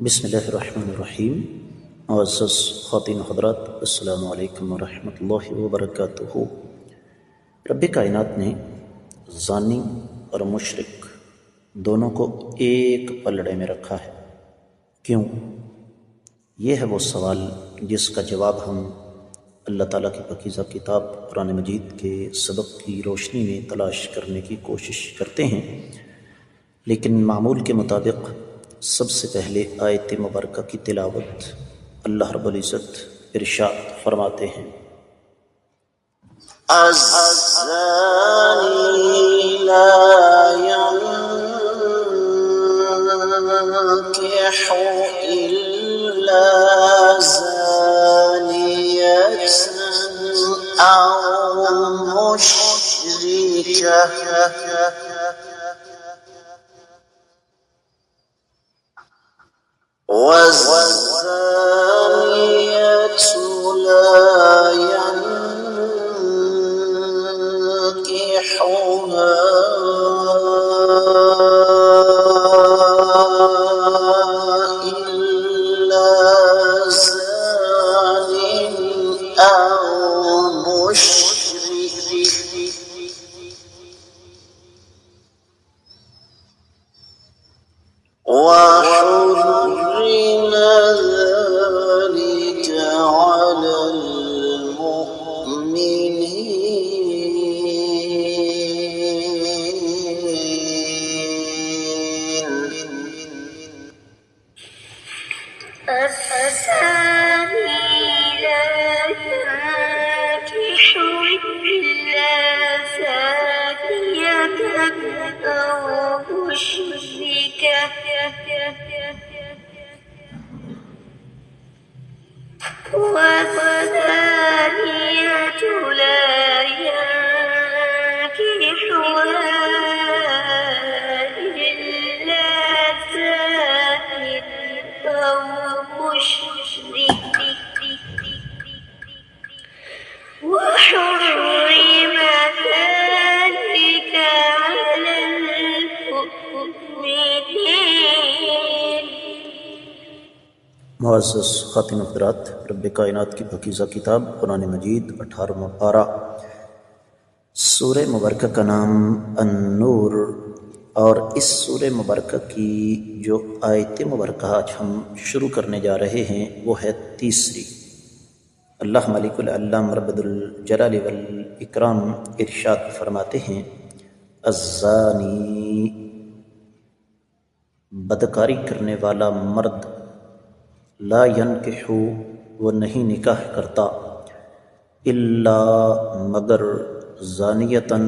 بسم اللہ الرحمن الرحیم۔ معزز خواتین حضرات، السلام علیکم ورحمۃ اللہ وبرکاتہ۔ رب کائنات نے زانی اور مشرک دونوں کو ایک پلڑے میں رکھا ہے۔ کیوں؟ یہ ہے وہ سوال جس کا جواب ہم اللہ تعالیٰ کی پاکیزہ کتاب قرآن مجید کے سبق کی روشنی میں تلاش کرنے کی کوشش کرتے ہیں، لیکن معمول کے مطابق سب سے پہلے آیت مبارکہ کی تلاوت اللہ رب العزت ارشاد فرماتے ہیں، الزانی لا ينكح إلا زانية أو مشركة والزانية لا ينكحها إلا زان أو مشرك وحرم ذلك على المؤمنين. الزاني لا ينكح إلا زانية أو مشركة والزانية لا ينكحها إلا زان أو مشرك وحرم ذلك على المؤمنين. معزز خواتین حضرات، رب کائنات کی پاکیزہ کتاب قرآن مجید 18واں پارہ، سورہ مبارکہ کا نام النور، اور اس سورہ مبارکہ کی جو آیت مبارکہ آج ہم شروع کرنے جا رہے ہیں وہ ہے تیسری۔ اللہ مالک العلام رب الجلال والاکرام ارشاد فرماتے ہیں، الزانی، بدکاری کرنے والا مرد، لا ینکح، وہ نہیں نکاح کرتا، الا مگر زانیتاً،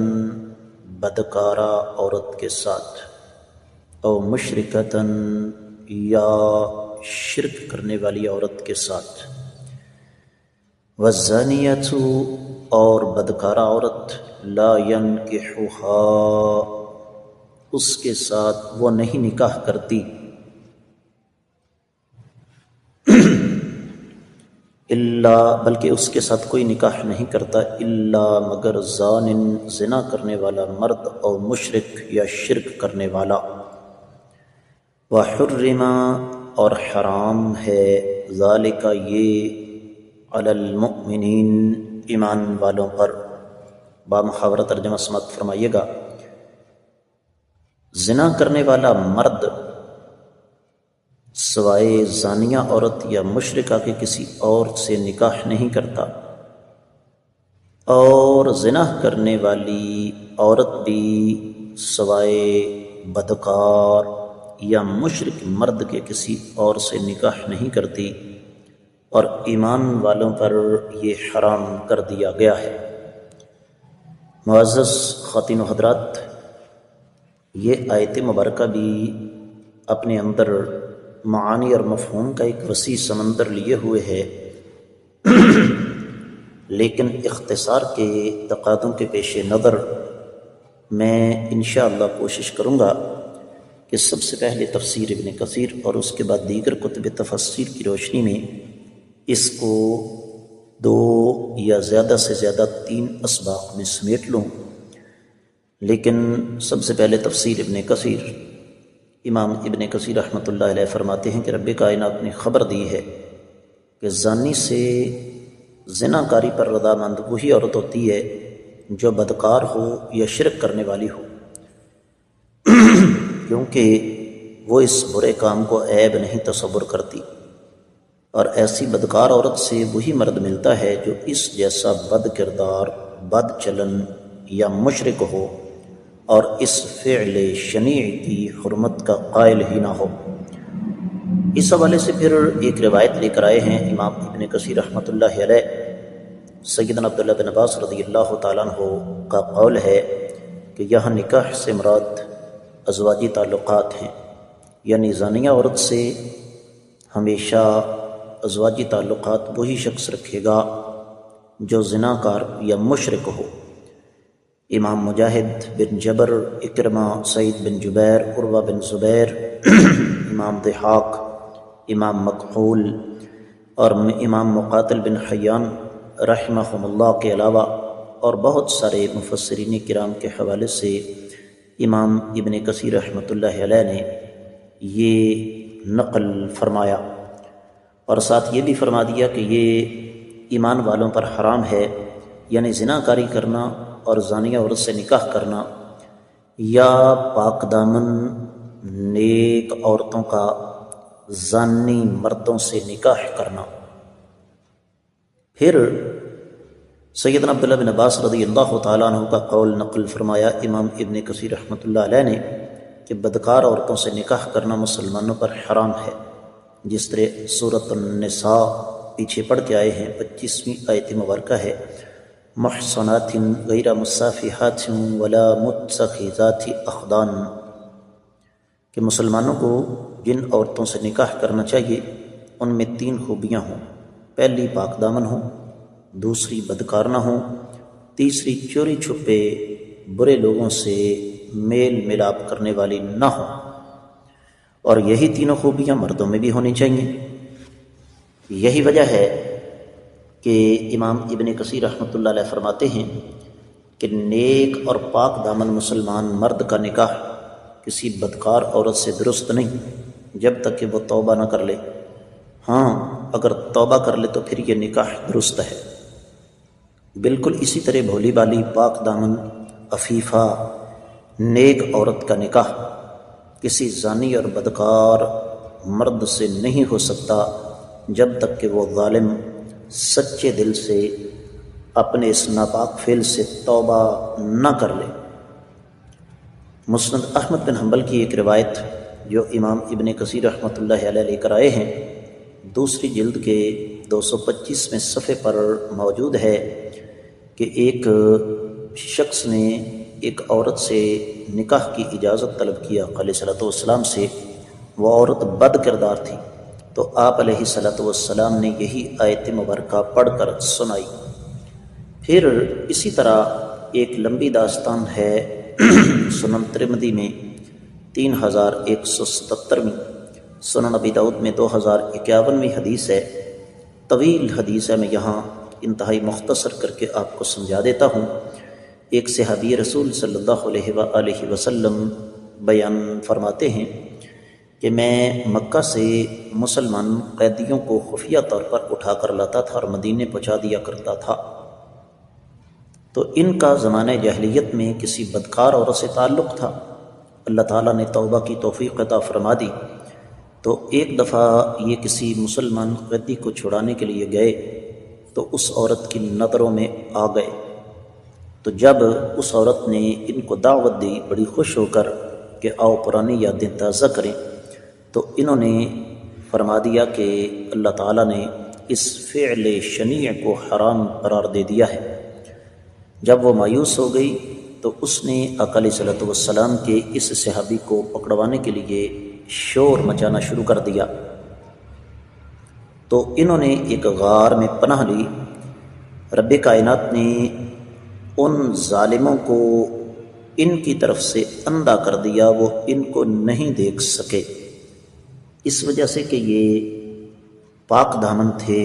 بدکارہ عورت کے ساتھ، او مشرکتاً، یا شرک کرنے والی عورت کے ساتھ، والزانیۃ، اور بدکارہ عورت، لا ینکحھا، اس کے ساتھ وہ نہیں نکاح کرتی، الا، بلکہ اس کے ساتھ کوئی نکاح نہیں کرتا، الا مگر زان، زنا کرنے والا مرد، اور مشرک، یا شرک کرنے والا، وحرم، اور حرام ہے، ذالک، یہ، علی المؤمنین، ایمان والوں پر۔ بامحاورہ ترجمہ سماعت فرمائیے گا، زنا کرنے والا مرد سوائے زانیہ عورت یا مشرکہ کے کسی اور سے نکاح نہیں کرتا، اور زنا کرنے والی عورت بھی سوائے بدکار یا مشرک مرد کے کسی اور سے نکاح نہیں کرتی، اور ایمان والوں پر یہ حرام کر دیا گیا ہے۔ معزز خواتین و حضرات، یہ آیت مبارکہ بھی اپنے اندر معانی اور مفہوم کا ایک وسیع سمندر لیے ہوئے ہے، لیکن اختصار کے تقاضوں کے پیش نظر میں انشاءاللہ کوشش کروں گا کہ سب سے پہلے تفسیر ابن کثیر اور اس کے بعد دیگر کتب تفسیر کی روشنی میں اس کو 2 یا زیادہ سے زیادہ 3 اسباق میں سمیٹ لوں، لیکن سب سے پہلے تفسیر ابن کثیر امام ابن کثیر رحمۃ اللہ علیہ فرماتے ہیں کہ رب کائنات نے خبر دی ہے کہ زانی سے زنا کاری پر رضامند وہی عورت ہوتی ہے جو بدکار ہو یا شرک کرنے والی ہو، کیونکہ وہ اس برے کام کو عیب نہیں تصور کرتی، اور ایسی بدکار عورت سے وہی مرد ملتا ہے جو اس جیسا بد کردار، بد چلن یا مشرک ہو اور اس فعل شنیع کی حرمت کا قائل ہی نہ ہو۔ اس حوالے سے پھر ایک روایت لے کر آئے ہیں امام ابن کثیر رحمۃ اللہ علیہ، سیدنا عبداللہ بن عباس رضی اللہ تعالیٰ عنہ کا قول ہے کہ یہاں نکاح سے مراد ازواجی تعلقات ہیں، یعنی زانیہ عورت سے ہمیشہ ازواجی تعلقات وہی شخص رکھے گا جو زنا کار یا مشرک ہو۔ امام مجاہد بن جبر، اکرمہ، سعید بن جبیر، عروہ بن زبیر، امام ضحاک، امام مکحول اور امام مقاتل بن حیان رحمہم اللہ کے علاوہ اور بہت سارے مفسرین کرام کے حوالے سے امام ابن کثیر رحمۃ اللہ علیہ نے یہ نقل فرمایا، اور ساتھ یہ بھی فرما دیا کہ یہ ایمان والوں پر حرام ہے، یعنی زنا کاری کرنا اور زانیہ عورت سے نکاح کرنا یا پاک دامن نیک عورتوں کا زانی مردوں سے نکاح کرنا۔ پھر سیدنا عبداللہ بن عباس رضی اللہ تعالیٰ عنہ کا قول نقل فرمایا امام ابن کثیر رحمۃ اللہ علیہ نے کہ بدکار عورتوں سے نکاح کرنا مسلمانوں پر حرام ہے، جس طرح سورۃ النساء پیچھے پڑھ کے آئے ہیں، 25ویں آیت مبارکہ ہے، محصنات غیر مصافحات ولا متخذات اخدان، کہ مسلمانوں کو جن عورتوں سے نکاح کرنا چاہیے ان میں 3 خوبیاں ہوں، پہلی پاک دامن ہوں، دوسری بدکار نہ ہوں، تیسری چوری چھپے برے لوگوں سے میل ملاپ کرنے والی نہ ہوں، اور یہی تینوں خوبیاں مردوں میں بھی ہونی چاہیے۔ یہی وجہ ہے کہ امام ابن کثیر رحمۃ اللہ علیہ فرماتے ہیں کہ نیک اور پاک دامن مسلمان مرد کا نکاح کسی بدکار عورت سے درست نہیں جب تک کہ وہ توبہ نہ کر لے، ہاں اگر توبہ کر لے تو پھر یہ نکاح درست ہے۔ بالکل اسی طرح بھولی بالی پاک دامن عفیفہ نیک عورت کا نکاح کسی زانی اور بدکار مرد سے نہیں ہو سکتا جب تک کہ وہ ظالم سچے دل سے اپنے اس ناپاک فعل سے توبہ نہ کر لے۔ مسند احمد بن حنبل کی ایک روایت جو امام ابن کثیر رحمۃ اللہ علیہ لے کر آئے ہیں، دوسری جلد کے 225 صفحے پر موجود ہے کہ ایک شخص نے ایک عورت سے نکاح کی اجازت طلب کیا علیہ صلاۃ والسلام سے، وہ عورت بد کردار تھی، تو آپ علیہ صلاۃ والسلام نے یہی آیت مبارکہ پڑھ کر سنائی۔ پھر اسی طرح ایک لمبی داستان ہے سنن ترمذی میں 3177، سنن ابی داؤد میں 2051 حدیث ہے، طویل حدیث ہے، میں یہاں انتہائی مختصر کر کے آپ کو سمجھا دیتا ہوں۔ ایک صحابی رسول صلی اللہ علیہ وآلہ وسلم بیان فرماتے ہیں کہ میں مکہ سے مسلمان قیدیوں کو خفیہ طور پر اٹھا کر لاتا تھا اور مدینے پہنچا دیا کرتا تھا، تو ان کا زمانہ جاہلیت میں کسی بدکار عورت سے تعلق تھا۔ اللہ تعالیٰ نے توبہ کی توفیق عطا فرما دی، تو ایک دفعہ یہ کسی مسلمان قیدی کو چھڑانے کے لیے گئے تو اس عورت کی نظروں میں آ گئے، تو جب اس عورت نے ان کو دعوت دی بڑی خوش ہو کر کہ آؤ پرانی یادیں تازہ کریں، تو انہوں نے فرما دیا کہ اللہ تعالیٰ نے اس فعل شنیع کو حرام قرار دے دیا ہے۔ جب وہ مایوس ہو گئی تو اس نے آقا علیہ صلاۃ والسلام کے اس صحابی کو پکڑوانے کے لیے شور مچانا شروع کر دیا، تو انہوں نے ایک غار میں پناہ لی۔ رب کائنات نے ان ظالموں کو ان کی طرف سے اندھا کر دیا، وہ ان کو نہیں دیکھ سکے، اس وجہ سے کہ یہ پاک دامن تھے،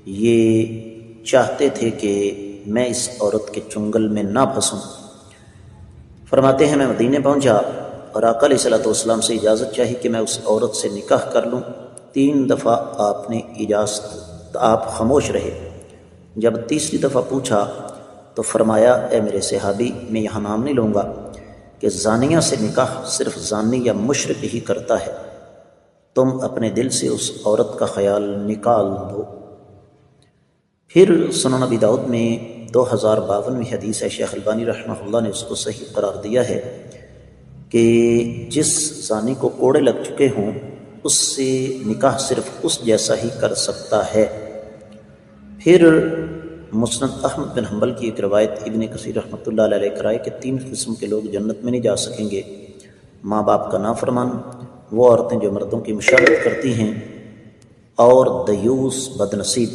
یہ چاہتے تھے کہ میں اس عورت کے چنگل میں نہ پھنسوں۔ فرماتے ہیں میں مدینے پہنچا، اور آقا علیہ الصلوۃ والسلام سے اجازت چاہی کہ میں اس عورت سے نکاح کر لوں۔ 3 دفعہ آپ نے اجازت، آپ خاموش رہے۔ جب تیسری دفعہ پوچھا تو فرمایا اے میرے صحابی، میں یہاں نام نہیں لوں گا کہ زانیہ سے نکاح صرف زانی یا مشرک ہی کرتا ہے، تم اپنے دل سے اس عورت کا خیال نکال دو۔ پھر سنن ابی داؤد میں 2052ویں حدیث ہے، شیخ البانی رحمہ اللہ نے اس کو صحیح قرار دیا ہے کہ جس زانی کو کوڑے لگ چکے ہوں اس سے نکاح صرف اس جیسا ہی کر سکتا ہے۔ پھر مسند احمد بن حنبل کی ایک روایت ابن کثیر رحمۃ اللہ علیہ کرائے کہ 3 قسم کے لوگ جنت میں نہیں جا سکیں گے: ماں باپ کا نافرمان، وہ عورتیں جو مردوں کی مشابہت کرتی ہیں، اور دیوس بد نصیب۔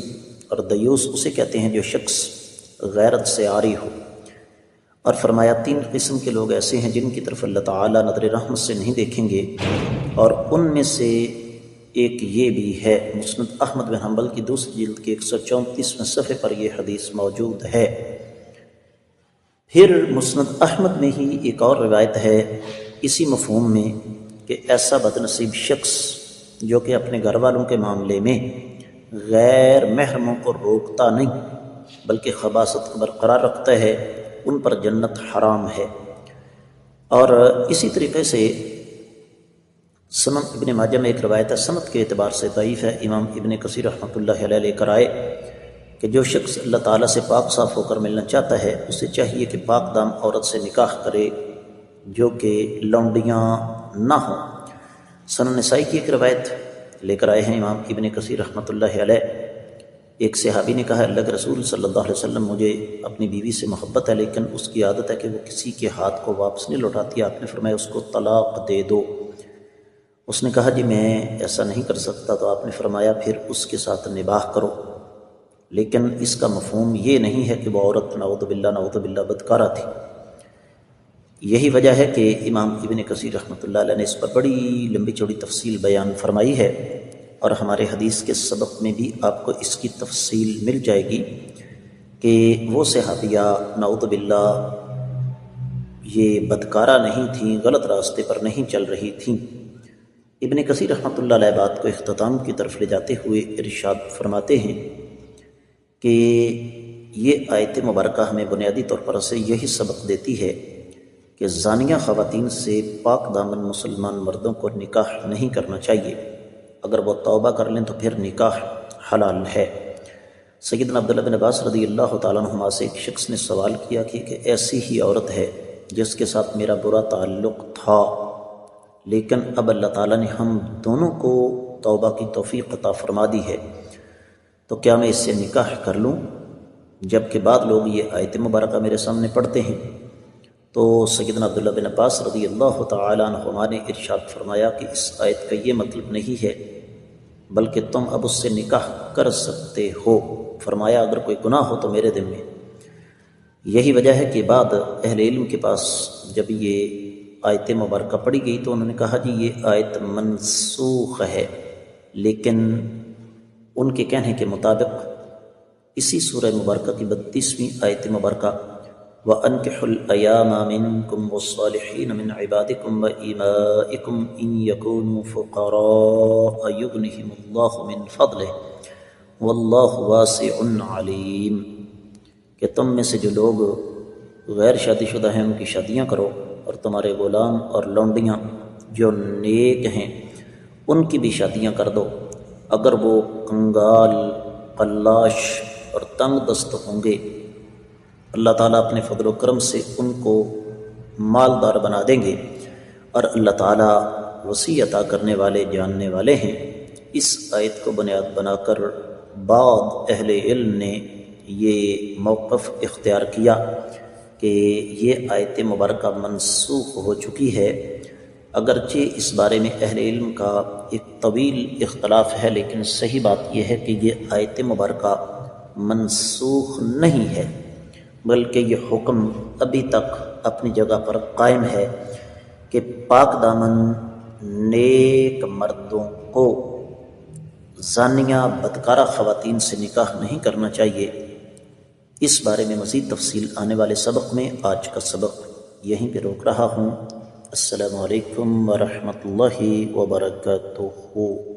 اور دیوس اسے کہتے ہیں جو شخص غیرت سے عاری ہو۔ اور فرمایا 3 قسم کے لوگ ایسے ہیں جن کی طرف اللہ تعالیٰ نظر رحمت سے نہیں دیکھیں گے، اور ان میں سے ایک یہ بھی ہے۔ مسند احمد بن حنبل کی 2 جلد کے 134ویں صفحے پر یہ حدیث موجود ہے۔ پھر مسند احمد میں ہی ایک اور روایت ہے اسی مفہوم میں کہ ایسا بد نصیب شخص جو کہ اپنے گھر والوں کے معاملے میں غیر محرموں کو روکتا نہیں بلکہ خباثت کو برقرار رکھتا ہے، ان پر جنت حرام ہے۔ اور اسی طریقے سے سنن ابن ماجہ میں ایک روایت ہے، سند کے اعتبار سے ضعیف ہے، امام ابن کثیر رحمۃ اللہ علیہ لے کر آئے کہ جو شخص اللہ تعالیٰ سے پاک صاف ہو کر ملنا چاہتا ہے اسے چاہیے کہ پاک دام عورت سے نکاح کرے جو کہ لونڈیاں نہ ہوں۔ سنن نسائی کی ایک روایت لے کر آئے ہیں امام ابن کثیر رحمۃ اللہ علیہ۔ ایک صحابی نے کہا اللہ کے رسول صلی اللہ علیہ وسلم، مجھے اپنی بیوی سے محبت ہے لیکن اس کی عادت ہے کہ وہ کسی کے ہاتھ کو واپس نہیں لوٹاتی۔ آپ نے فرمایا اس کو طلاق دے دو۔ اس نے کہا جی میں ایسا نہیں کر سکتا، تو آپ نے فرمایا پھر اس کے ساتھ نباہ کرو، لیکن اس کا مفہوم یہ نہیں ہے کہ وہ عورت نعوذ باللہ بدکارہ تھی۔ یہی وجہ ہے کہ امام ابن کثیر رحمۃ اللہ علیہ نے اس پر بڑی لمبی چوڑی تفصیل بیان فرمائی ہے، اور ہمارے حدیث کے سبق میں بھی آپ کو اس کی تفصیل مل جائے گی کہ وہ صحابیہ نعوذ باللہ یہ بدکارہ نہیں تھیں، غلط راستے پر نہیں چل رہی تھیں۔ ابن کثیر رحمۃ اللہ علیہ بات کو اختتام کی طرف لے جاتے ہوئے ارشاد فرماتے ہیں کہ یہ آیت مبارکہ ہمیں بنیادی طور پر سے یہی سبق دیتی ہے کہ زانیہ خواتین سے پاک دامن مسلمان مردوں کو نکاح نہیں کرنا چاہیے، اگر وہ توبہ کر لیں تو پھر نکاح حلال ہے۔ سیدنا عبداللہ بن عباس رضی اللہ تعالیٰ عنہما سے ایک شخص نے سوال کیا کہ ایسی ہی عورت ہے جس کے ساتھ میرا برا تعلق تھا، لیکن اب اللہ تعالیٰ نے ہم دونوں کو توبہ کی توفیق عطا فرما دی ہے، تو کیا میں اس سے نکاح کر لوں؟ جبکہ بعض لوگ یہ آیت مبارکہ میرے سامنے پڑھتے ہیں۔ تو سیدنا عبداللہ بن عباس رضی اللہ تعالیٰ عنہما نے ارشاد فرمایا کہ اس آیت کا یہ مطلب نہیں ہے، بلکہ تم اب اس سے نکاح کر سکتے ہو۔ فرمایا اگر کوئی گناہ ہو تو میرے ذمے۔ یہی وجہ ہے کہ بعد اہل علم کے پاس جب یہ آیت مبارکہ پڑھی گئی تو انہوں نے کہا جی یہ آیت منسوخ ہے، لیکن ان کے کہنے کے مطابق اسی سورہ مبارکہ کی 32ویں آیت مبارکہ وَأَنكِحُوا الْأَيَامَ مِنكُمْ وَالصَّالِحِينَ مِنْ عِبَادِكُمْ وَإِمَائِكُمْ إِنْ يَكُونُوا فُقَرَاءَ يُغْنِهِمُ اللَّهُ مِنْ فَضْلِهِ وَاللَّهُ وَاسِعٌ عَلِيمٌ، کہ تم میں سے جو لوگ غیر شادی شدہ ہیں ان کی شادیاں کرو، اور تمہارے غلام اور لونڈیاں جو نیک ہیں ان کی بھی شادیاں کر دو، اگر وہ کنگال، قلاش اور تنگ دست ہوں گے، اللہ تعالیٰ اپنے فضل و کرم سے ان کو مالدار بنا دیں گے، اور اللہ تعالیٰ وسیع عطا کرنے والے جاننے والے ہیں۔ اس آیت کو بنیاد بنا کر بعض اہل علم نے یہ موقف اختیار کیا کہ یہ آیت مبارکہ منسوخ ہو چکی ہے، اگرچہ اس بارے میں اہل علم کا ایک طویل اختلاف ہے، لیکن صحیح بات یہ ہے کہ یہ آیت مبارکہ منسوخ نہیں ہے، بلکہ یہ حکم ابھی تک اپنی جگہ پر قائم ہے کہ پاک دامن نیک مردوں کو زانیہ بدکارہ خواتین سے نکاح نہیں کرنا چاہیے۔ اس بارے میں مزید تفصیل آنے والے سبق میں، آج کا سبق یہیں پہ روک رہا ہوں۔ السلام علیکم ورحمۃ اللہ وبرکاتہ.